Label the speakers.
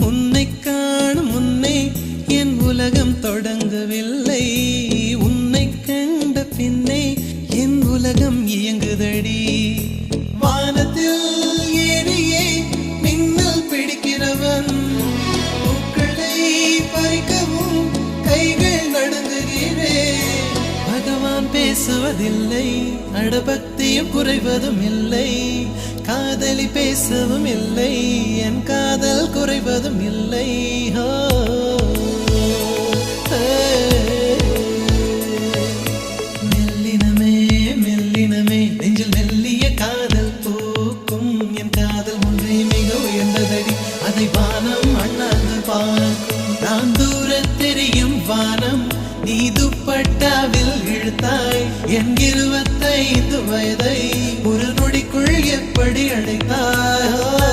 Speaker 1: உன்னை காணும் முன்னே என் உலகம் தொடங்கவில்லை. உன்னை கண்ட பின்னே என் உலகம் இயங்குதடி. வானத்தில் ஏறியே மின்னல் பிடிக்கிறவன் பூக்களை பறிக்கவும் கைகள் நடுங்குகிறேன். பகவான் பேசுவதில்லை, அடபக்தியும் குறைவதும் இல்லை. காதலி பேசவும் இல்லை, என் காதல் குறைவதும் இல்லை. மெல்லினமே மெல்லினமே நெஞ்சில் மெல்லிய காதல் பூக்கும். என் காதல் ஒன்றே மிக உயர்ந்ததடி, அதை வானம் அண்ணாந்து பார்க்கும். நான் தூர தெரியும் வானம், நீ துப்பட்டாவில் இழுத்தாய். என் 25 வயதை ஒரு நொடிக்குள் எப்படி அடைத்தாய்?